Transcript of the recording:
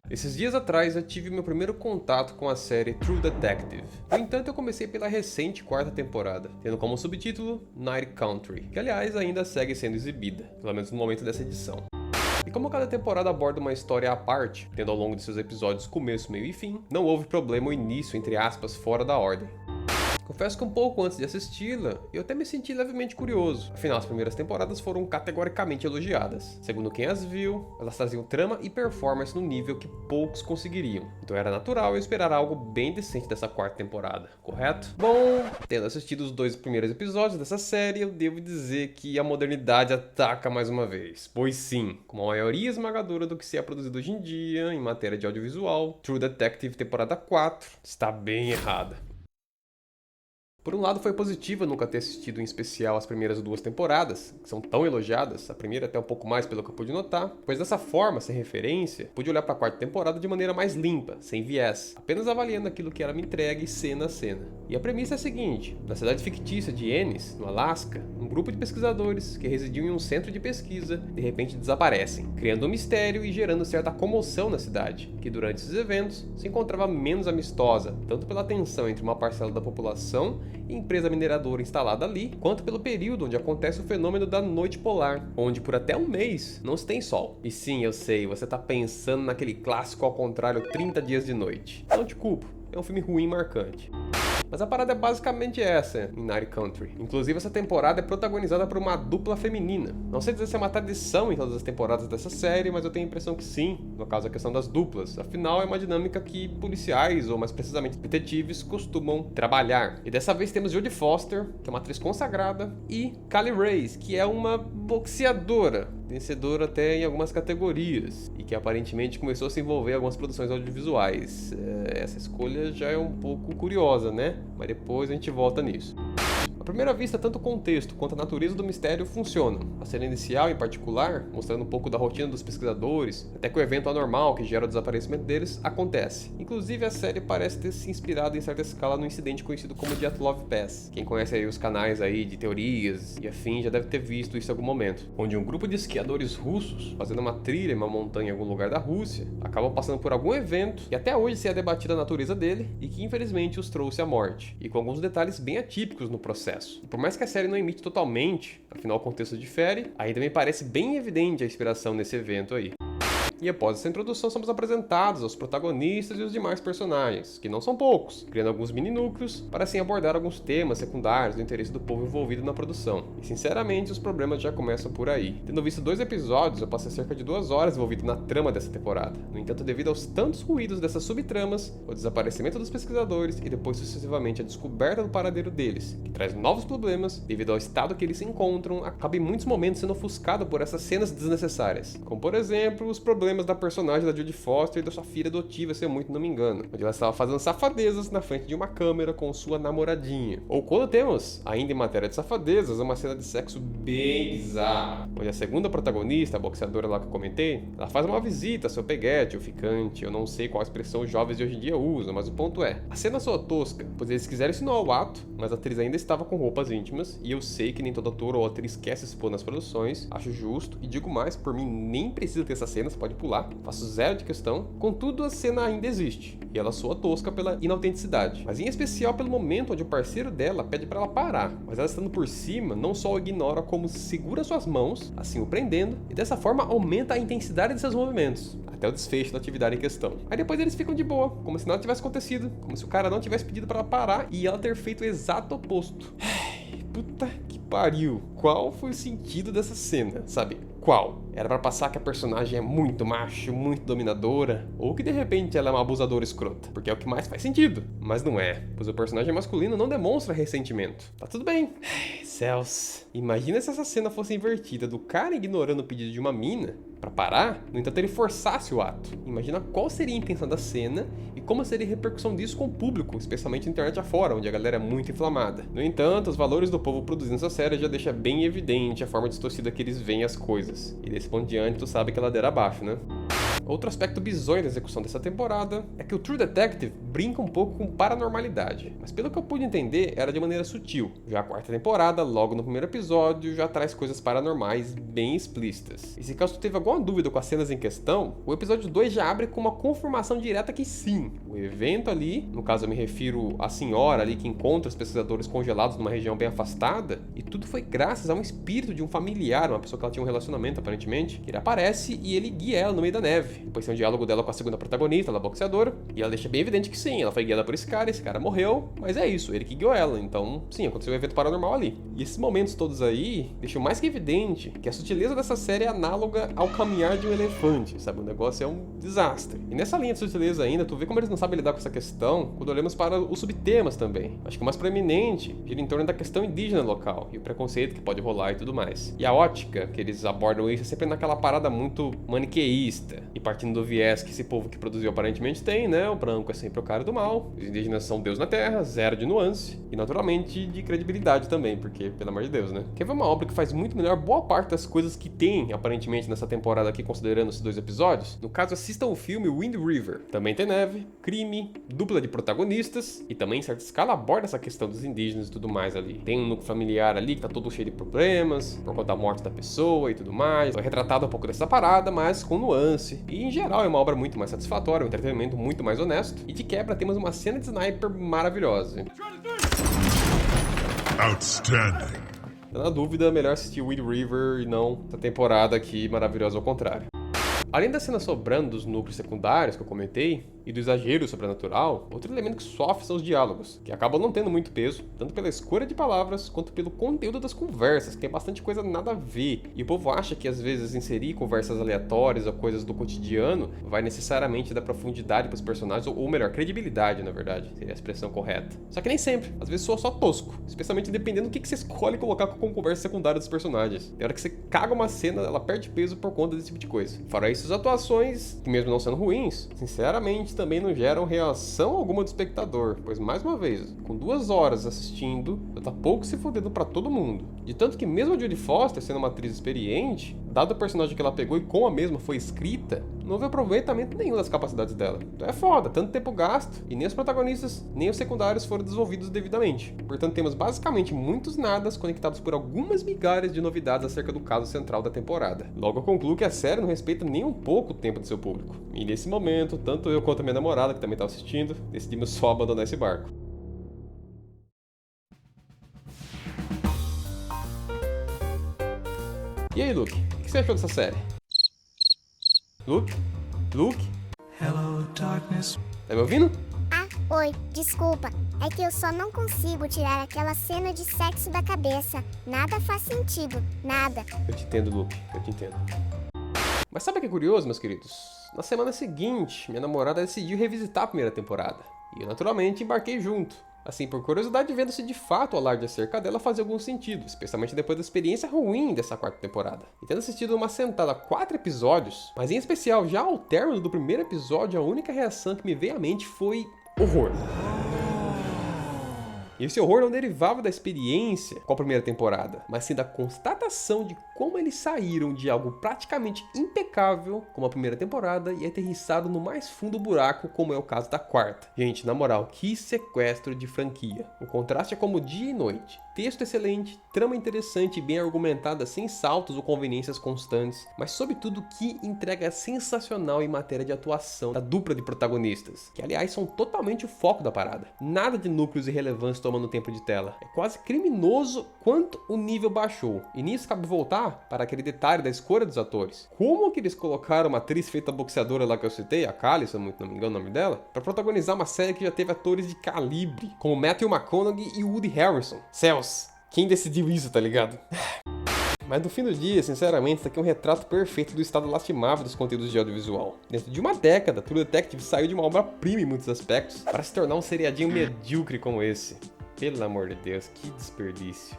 Esses dias atrás eu tive meu primeiro contato com a série True Detective. No entanto, eu comecei pela recente quarta temporada, tendo como subtítulo Night Country, que aliás ainda segue sendo exibida, pelo menos no momento dessa edição. E como cada temporada aborda uma história à parte, tendo ao longo de seus episódios começo, meio e fim, não houve problema o início, entre aspas, fora da ordem. Confesso que um pouco antes de assisti-la, eu até me senti levemente curioso. Afinal, as primeiras temporadas foram categoricamente elogiadas. Segundo quem as viu, elas traziam trama e performance no nível que poucos conseguiriam. Então era natural eu esperar algo bem decente dessa quarta temporada, correto? Bom, tendo assistido os 2 primeiros episódios dessa série, eu devo dizer que a modernidade ataca mais uma vez. Pois sim, com uma maioria esmagadora do que se é produzido hoje em dia em matéria de audiovisual, True Detective temporada 4 está bem errada. Por um lado, foi positivo eu nunca ter assistido em especial as primeiras 2 temporadas, que são tão elogiadas, a primeira até um pouco mais pelo que eu pude notar, pois dessa forma, sem referência, pude olhar para a quarta temporada de maneira mais limpa, sem viés, apenas avaliando aquilo que era me entregue cena a cena. E a premissa é a seguinte: na cidade fictícia de Ennis, no Alasca, um grupo de pesquisadores que residiam em um centro de pesquisa de repente desaparecem, criando um mistério e gerando certa comoção na cidade, que durante esses eventos se encontrava menos amistosa, tanto pela tensão entre uma parcela da população e empresa mineradora instalada ali, quanto pelo período onde acontece o fenômeno da noite polar, onde por até um mês não se tem sol. E sim, eu sei, você tá pensando naquele clássico ao contrário 30 dias de noite. Não te culpo, é um filme ruim e marcante. Mas a parada é basicamente essa em Night Country. Inclusive, essa temporada é protagonizada por uma dupla feminina. Não sei dizer se é uma tradição em todas as temporadas dessa série, mas eu tenho a impressão que sim, no caso a questão das duplas. Afinal, é uma dinâmica que policiais, ou mais precisamente detetives, costumam trabalhar. E dessa vez temos Jodie Foster, que é uma atriz consagrada, e Kali Reis, que é uma boxeadora, vencedora até em algumas categorias, e que aparentemente começou a se envolver em algumas produções audiovisuais. Essa escolha já é um pouco curiosa, né? Mas depois a gente volta nisso. À primeira vista, tanto o contexto quanto a natureza do mistério funcionam. A cena inicial, em particular, mostrando um pouco da rotina dos pesquisadores, até que o evento anormal que gera o desaparecimento deles acontece. Inclusive, a série parece ter se inspirado em certa escala no incidente conhecido como Dyatlov Pass. Quem conhece aí os canais aí de teorias e afim já deve ter visto isso em algum momento, onde um grupo de esquiadores russos, fazendo uma trilha em uma montanha em algum lugar da Rússia, acabam passando por algum evento que até hoje se é debatida a natureza dele e que infelizmente os trouxe à morte, e com alguns detalhes bem atípicos no processo. E por mais que a série não imite totalmente, afinal o contexto difere, ainda me parece bem evidente a inspiração nesse evento aí. E após essa introdução somos apresentados aos protagonistas e os demais personagens, que não são poucos, criando alguns mini-núcleos para assim abordar alguns temas secundários do interesse do povo envolvido na produção. E sinceramente os problemas já começam por aí. Tendo visto 2 episódios, eu passei cerca de 2 horas envolvido na trama dessa temporada. No entanto, devido aos tantos ruídos dessas subtramas, o desaparecimento dos pesquisadores e depois sucessivamente a descoberta do paradeiro deles, que traz novos problemas devido ao estado que eles se encontram, acaba em muitos momentos sendo ofuscado por essas cenas desnecessárias, como por exemplo os problemas da personagem da Jodie Foster e da sua filha adotiva, se eu muito não me engano, onde ela estava fazendo safadezas na frente de uma câmera com sua namoradinha. Ou quando temos, ainda em matéria de safadezas, uma cena de sexo bem bizarra, onde a segunda protagonista, a boxeadora lá que eu comentei, ela faz uma visita ao seu peguete, ou ficante, eu não sei qual a expressão os jovens de hoje em dia usam, mas o ponto é, a cena soa tosca, pois eles quiseram insinuar o ato, mas a atriz ainda estava com roupas íntimas, e eu sei que nem todo ator ou atriz quer se expor nas produções, acho justo, e digo mais, por mim nem precisa ter essa cena, você pode pular, faço zero de questão. Contudo, a cena ainda existe, e ela soa tosca pela inautenticidade, mas em especial pelo momento onde o parceiro dela pede para ela parar, mas ela estando por cima, não só o ignora como segura suas mãos, assim o prendendo, e dessa forma aumenta a intensidade de seus movimentos, até o desfecho da atividade em questão. Aí depois eles ficam de boa, como se nada tivesse acontecido, como se o cara não tivesse pedido para ela parar e ela ter feito o exato oposto. Puta que pariu, qual foi o sentido dessa cena, sabe? Qual? Era pra passar que a personagem é muito macho, muito dominadora, ou que de repente ela é uma abusadora escrota, porque é o que mais faz sentido. Mas não é, pois o personagem masculino não demonstra ressentimento. Tá tudo bem. Céus, imagina se essa cena fosse invertida, do cara ignorando o pedido de uma mina pra parar, no entanto ele forçasse o ato. Imagina qual seria a intenção da cena e como seria a repercussão disso com o público, especialmente na internet afora, onde a galera é muito inflamada. No entanto, os valores do povo produzindo essa série já deixa bem evidente a forma distorcida que eles veem as coisas. E desse ponto em diante, tu sabe que ela ladeira abaixo, né? Outro aspecto bizonho da execução dessa temporada é que o True Detective brinca um pouco com paranormalidade, mas pelo que eu pude entender, era de maneira sutil. Já a quarta temporada, logo no primeiro episódio, já traz coisas paranormais bem explícitas. E se caso tu teve alguma dúvida com as cenas em questão, o episódio 2 já abre com uma confirmação direta que sim, o evento ali, no caso eu me refiro à senhora ali que encontra os pesquisadores congelados numa região bem afastada, e tudo foi graças a um espírito de um familiar, uma pessoa que ela tinha um relacionamento aparentemente, que ele aparece e ele guia ela no meio da neve. Depois tem um diálogo dela com a segunda protagonista, ela boxeadora, e ela deixa bem evidente que sim, ela foi guiada por esse cara morreu, mas é isso, ele que guiou ela, então sim, aconteceu um evento paranormal ali. E esses momentos todos aí deixam mais que evidente que a sutileza dessa série é análoga ao caminhar de um elefante, sabe? O negócio é um desastre. E nessa linha de sutileza ainda, tu vê como eles não sabem lidar com essa questão quando olhamos para os subtemas também. Acho que o mais proeminente gira em torno da questão indígena local e o preconceito que pode rolar e tudo mais. E a ótica que eles abordam isso é sempre naquela parada muito maniqueísta e partindo do viés que esse povo que produziu aparentemente tem, né? O branco é sempre o cara do mal, os indígenas são Deus na Terra, zero de nuance e naturalmente de credibilidade também, porque, pelo amor de Deus, né? Quer ver uma obra que faz muito melhor boa parte das coisas que tem aparentemente nessa temporada aqui, considerando esses 2 episódios? No caso, assistam o filme Wind River. Também tem neve, crime, dupla de protagonistas e também, em certa escala, aborda essa questão dos indígenas e tudo mais ali. Tem um núcleo familiar ali que tá todo cheio de problemas por conta da morte da pessoa e tudo mais. Foi retratado um pouco dessa parada, mas com nuance. E, em geral, é uma obra muito mais satisfatória, um entretenimento muito mais honesto. E de quebra, temos uma cena de sniper maravilhosa. Outstanding. Na dúvida, melhor assistir Wind River e não essa temporada aqui maravilhosa ao contrário. Além da cena sobrando dos núcleos secundários que eu comentei, e do exagero sobrenatural, outro elemento que sofre são os diálogos, que acabam não tendo muito peso, tanto pela escolha de palavras, quanto pelo conteúdo das conversas, que tem bastante coisa nada a ver. E o povo acha que às vezes inserir conversas aleatórias ou coisas do cotidiano vai necessariamente dar profundidade para os personagens, ou melhor, credibilidade, na verdade, seria a expressão correta. Só que nem sempre, às vezes soa só tosco, especialmente dependendo do que você escolhe colocar como conversa secundária dos personagens. Tem hora que você caga uma cena, ela perde peso por conta desse tipo de coisa. Fora isso, as atuações, que mesmo não sendo ruins, sinceramente também não geram reação alguma do espectador, pois mais uma vez, com 2 horas assistindo, já tá pouco se fodendo pra todo mundo. De tanto que mesmo a Jodie Foster sendo uma atriz experiente, dado o personagem que ela pegou e como a mesma foi escrita, não houve aproveitamento nenhum das capacidades dela. Então é foda, tanto tempo gasto, e nem os protagonistas, nem os secundários foram desenvolvidos devidamente. Portanto, temos basicamente muitos nadas conectados por algumas migalhas de novidades acerca do caso central da temporada. Logo eu concluo que a série não respeita nem um pouco o tempo do seu público. E nesse momento, tanto eu quanto a minha namorada, que também estava assistindo, decidimos só abandonar esse barco. E aí, Luke? O que você achou dessa série? Luke? Luke? Hello, darkness. Tá me ouvindo? Ah, oi, desculpa. É que eu só não consigo tirar aquela cena de sexo da cabeça. Nada faz sentido, nada. Eu te entendo, Luke, eu te entendo. Mas sabe o que é curioso, meus queridos? Na semana seguinte, minha namorada decidiu revisitar a primeira temporada. E eu, naturalmente, embarquei junto. Assim, por curiosidade, vendo se de fato o alarde acerca dela fazia algum sentido, especialmente depois da experiência ruim dessa quarta temporada. E tendo assistido uma sentada a 4 episódios, mas em especial já ao término do primeiro episódio, a única reação que me veio à mente foi horror. E esse horror não derivava da experiência com a primeira temporada, mas sim da constatação de como eles saíram de algo praticamente impecável, como a primeira temporada, e aterrissaram no mais fundo buraco, como é o caso da quarta. Gente, na moral, que sequestro de franquia. O contraste é como dia e noite. Texto excelente, trama interessante e bem argumentada, sem saltos ou conveniências constantes, mas sobretudo que entrega sensacional em matéria de atuação da dupla de protagonistas, que aliás são totalmente o foco da parada. Nada de núcleos irrelevantes tomando tempo de tela. É quase criminoso quanto o nível baixou. E nisso cabe voltar para aquele detalhe da escolha dos atores. Como que eles colocaram uma atriz feita boxeadora lá que eu citei, a Kali, se eu não me engano o nome dela, para protagonizar uma série que já teve atores de calibre, como Matthew McConaughey e Woody Harrelson. Céus! Quem decidiu isso, tá ligado? Mas no fim do dia, sinceramente, isso aqui é um retrato perfeito do estado lastimável dos conteúdos de audiovisual. Dentro de uma década, True Detective saiu de uma obra-prima em muitos aspectos para se tornar um seriadinho medíocre como esse. Pelo amor de Deus, que desperdício.